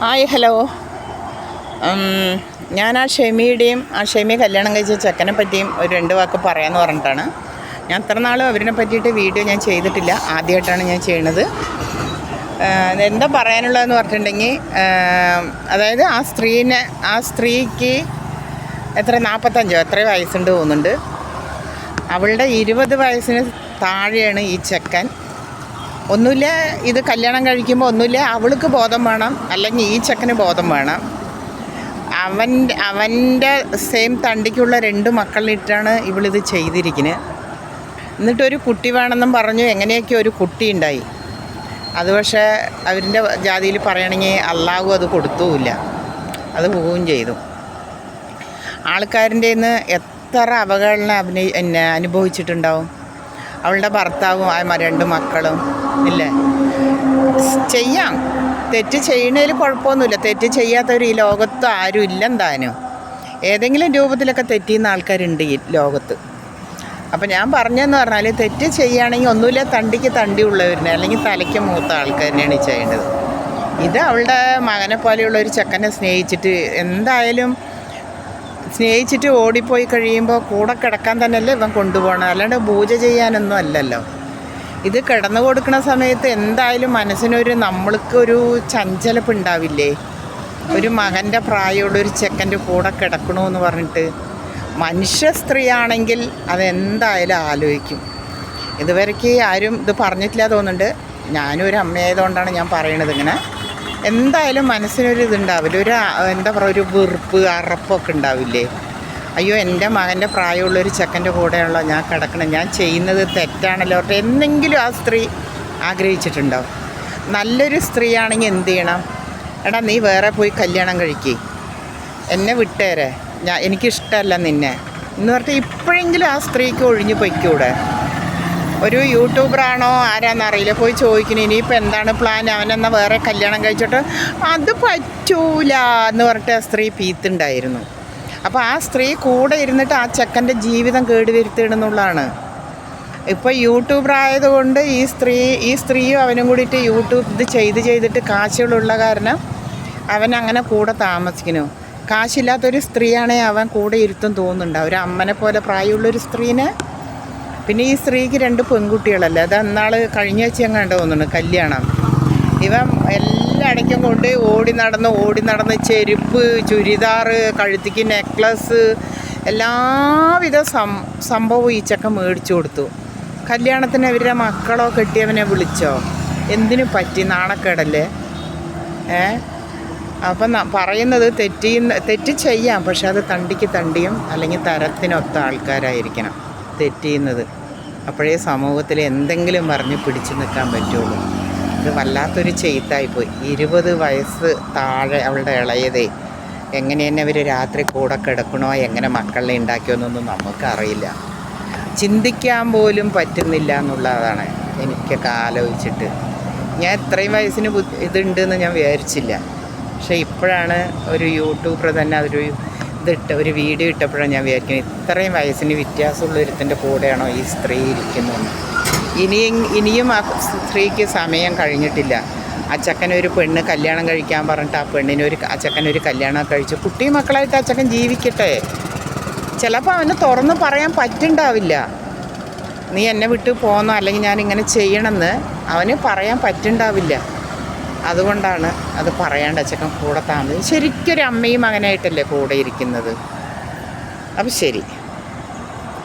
Hi hello. ഞാൻ ഷെമിയെ കല്യാണം കഴിച്ച ചെക്കനെ പറ്റിയും ഒരു 2 വാക്ക് പറയാമെന്ന് പറഞ്ഞിട്ടാണ്. ഞാൻ അത്ര നാളും അവരിനെ പറ്റിയിട്ട് വീഡിയോ ഞാൻ ചെയ്തിട്ടില്ല, ആദ്യമായിട്ടാണ് ഞാൻ ചെയ്യണത്. എന്താ പറയാനുള്ളതെന്ന് പറഞ്ഞിട്ടുണ്ടെങ്കിൽ, അതായത് ആ സ്ത്രീക്ക് 45 എത്ര വയസ്സുണ്ട് തോന്നുന്നുണ്ട്. അവളുടെ 20 വയസ്സിന് താഴെയാണ് ഈ ചെക്കൻ. ഒന്നുമില്ല, ഇത് കല്യാണം കഴിക്കുമ്പോൾ ഒന്നുമില്ല അവൾക്ക് ബോധം വേണം, അല്ലെങ്കിൽ ഈ ചെക്കന് ബോധം വേണം. അവൻ്റെ സെയിം തണ്ടിക്കുള്ള 2 മക്കളിട്ടാണ് ഇവളിത് ചെയ്തിരിക്കുന്നത്. എന്നിട്ടൊരു കുട്ടി വേണമെന്നും പറഞ്ഞു എങ്ങനെയൊക്കെ ഒരു കുട്ടി ഉണ്ടായി. അത് പക്ഷേ അവരിൻ്റെ ജാതിയിൽ പറയുകയാണെങ്കിൽ അള്ളാഹു അത് കൊടുത്തുമില്ല, അത് പോവുകയും ചെയ്തു. ആൾക്കാരിൻ്റെ നിന്ന് എത്ര അവഗണന അനുഭവിച്ചിട്ടുണ്ടാവും. അവളുടെ ഭർത്താവും 2 മക്കളും ഇല്ലേ. ചെയ്യാം, തെറ്റ് ചെയ്യണതിൽ കുഴപ്പമൊന്നുമില്ല. തെറ്റ് ചെയ്യാത്തവർ ഈ ലോകത്ത് ആരും ഇല്ലെന്താനും. ഏതെങ്കിലും രൂപത്തിലൊക്കെ തെറ്റിയുന്ന ആൾക്കാരുണ്ട് ഈ ലോകത്ത്. അപ്പം ഞാൻ പറഞ്ഞതെന്ന് പറഞ്ഞാൽ, തെറ്റ് ചെയ്യുകയാണെങ്കിൽ ഒന്നുമില്ല തണ്ടിക്ക് തണ്ടി ഉള്ളവരിനെ, അല്ലെങ്കിൽ തലയ്ക്ക് മൂത്ത ആൾക്കാരിനെയാണ് ഈ ചെയ്യേണ്ടത്. ഇത് അവളുടെ മകനെ പോലെയുള്ള ഒരു ചെക്കനെ സ്നേഹിച്ചിട്ട് ഓടിപ്പോയി കഴിയുമ്പോൾ കൂടെ കിടക്കാൻ തന്നെയല്ലേ ഇവൻ കൊണ്ടുപോകണം, അല്ലാണ്ട് പൂജ ചെയ്യാനൊന്നും അല്ലല്ലോ. ഇത് കിടന്നു കൊടുക്കുന്ന സമയത്ത് എന്തായാലും മനസ്സിനൊരു നമ്മൾക്കൊരു ചഞ്ചലപ്പ് ഉണ്ടാവില്ലേ. ഒരു മകൻ്റെ പ്രായമുള്ളൊരു ചെക്കൻ്റെ കൂടെ കിടക്കണമെന്ന് പറഞ്ഞിട്ട് മനുഷ്യ സ്ത്രീ ആണെങ്കിൽ അതെന്തായാലും ആലോചിക്കും. ഇതുവരയ്ക്ക് ആരും ഇത് പറഞ്ഞിട്ടില്ല തോന്നുന്നുണ്ട്. ഞാനും ഒരു അമ്മയായതുകൊണ്ടാണ് ഞാൻ പറയണത്. ഇങ്ങനെ എന്തായാലും മനസ്സിനൊരു ഇതുണ്ടാവില്ല, ഒരു വെറുപ്പ് അറപ്പൊക്കെ ഉണ്ടാവില്ലേ. അയ്യോ, എൻ്റെ മകൻ്റെ പ്രായമുള്ളൊരു ചെക്കൻ്റെ കൂടെയാണല്ലോ ഞാൻ കിടക്കണം, ഞാൻ ചെയ്യുന്നത് തെറ്റാണല്ലോ എന്നെങ്കിലും ആ സ്ത്രീ ആഗ്രഹിച്ചിട്ടുണ്ടാവും. നല്ലൊരു സ്ത്രീ ആണെങ്കിൽ എന്ത് ചെയ്യണം? എടാ, നീ വേറെ പോയി കല്യാണം കഴിക്കുക, എന്നെ വിട്ടേരെ, എനിക്കിഷ്ടമല്ല നിന്നെ എന്ന് പറഞ്ഞിട്ട് ഇപ്പോഴെങ്കിലും ആ സ്ത്രീക്ക് ഒഴിഞ്ഞു പൊയ്ക്കൂടെ. ഒരു യൂട്യൂബറാണോ ആരാന്നറിയില്ല, പോയി ചോദിക്കുന്നു ഇനിയിപ്പോൾ എന്താണ് പ്ലാൻ, അവനെന്നാൽ വേറെ കല്യാണം കഴിച്ചിട്ട്. അത് പറ്റൂല എന്ന് പറഞ്ഞിട്ട് ആ സ്ത്രീ പീത്തുണ്ടായിരുന്നു. അപ്പോൾ ആ സ്ത്രീ കൂടെ ഇരുന്നിട്ട് ആ ചെക്കൻ്റെ ജീവിതം കേടുവരുത്തിയിടുന്നുള്ളതാണ്. ഇപ്പോൾ യൂട്യൂബറായതുകൊണ്ട് ഈ സ്ത്രീയും അവനും കൂടിയിട്ട് യൂട്യൂബ് ഇത് ചെയ്തിട്ട് കാശുകളുള്ള കാരണം അവൻ അങ്ങനെ കൂടെ താമസിക്കുന്നു. കാശില്ലാത്തൊരു സ്ത്രീയാണെങ്കിൽ അവൻ കൂടെ ഇരുത്തും തോന്നുന്നുണ്ട്, ഒരു അമ്മനെ പോലെ പ്രായമുള്ളൊരു സ്ത്രീനെ. പിന്നെ ഈ സ്ത്രീക്ക് 2 പെൺകുട്ടികളല്ലേ, അത് അന്നാൾ കഴിഞ്ഞ ആഴ്ച എങ്ങാണ്ട് തോന്നുന്നു കല്യാണം. ഇവൻ എല്ലായിടയ്ക്കും കൊണ്ട് ഓടി നടന്ന് ചെരുപ്പ്, ചുരിദാറ്, കഴുത്തിക്ക് നെക്ലസ്, എല്ലാവിധ സംഭവവും ഈ ചെക്കൻ മേടിച്ചു കൊടുത്തു. കല്യാണത്തിന് അവരുടെ മക്കളോ കെട്ടിയവനെ വിളിച്ചോ? എന്തിനു പറ്റി? നാണക്കേടല്ലേ. അപ്പം പറയുന്നത് തെറ്റ് ചെയ്യാം, പക്ഷെ അത് തണ്ടിക്ക് തണ്ടിയും അല്ലെങ്കിൽ തരത്തിനൊത്ത ആൾക്കാരായിരിക്കണം തെറ്റ് ചെയ്യുന്നത്. അപ്പോഴേ സമൂഹത്തിൽ എന്തെങ്കിലും പറഞ്ഞ് പിടിച്ചു നിൽക്കാൻ പറ്റുള്ളൂ. ഇത് വല്ലാത്തൊരു ചെയ്ത്തായിപ്പോയി. 20 വയസ്സ് താഴെ അവളുടെ ഇളയതേ. എങ്ങനെ തന്നെ അവർ രാത്രി കൂടെ കിടക്കണോ, എങ്ങനെ മക്കളെ ഉണ്ടാക്കിയോന്നൊന്നും നമുക്കറിയില്ല. ചിന്തിക്കാൻ പോലും പറ്റുന്നില്ല എന്നുള്ളതാണ് എനിക്കൊക്കെ ആലോചിച്ചിട്ട്. ഞാൻ ഇത്രയും വയസ്സിന് ഇതുണ്ടെന്ന് ഞാൻ വിചാരിച്ചില്ല. പക്ഷേ ഇപ്പോഴാണ് ഒരു യൂട്യൂബർ തന്നെ ഒരു വീഡിയോ ഇട്ടപ്പോഴാണ് ഞാൻ വിചാരിക്കുന്നത്, ഇത്രയും വയസ്സിന് വ്യത്യാസമുള്ളൊരുത്തിൻ്റെ കൂടെയാണോ ഈ സ്ത്രീ ഇരിക്കുന്നത്. ഇനിയും ആ സ്ത്രീക്ക് സമയം കഴിഞ്ഞിട്ടില്ല. ആ ചെക്കനൊരു പെണ്ണ് കല്യാണം കഴിക്കാൻ പറഞ്ഞിട്ട് ആ ചെക്കനൊരു കല്യാണം കഴിച്ചു കുട്ടിയും മക്കളായിട്ട് ആ ചെക്കൻ ജീവിക്കട്ടെ. ചിലപ്പോൾ അവന് തുറന്ന് പറയാൻ പറ്റുന്നുണ്ടാവില്ല, നീ എന്നെ വിട്ട് പോന്നോ അല്ലെങ്കിൽ ഞാൻ ഇങ്ങനെ ചെയ്യണമെന്ന് അവന് പറയാൻ പറ്റുന്നുണ്ടാവില്ല. അതുകൊണ്ടാണ് അത് പറയാണ്ട് അച്ചക്കൻ കൂടെ താമസം. ശരിക്കൊരു അമ്മയും മകനായിട്ടല്ലേ കൂടെ ഇരിക്കുന്നത്. അപ്പം ശരി.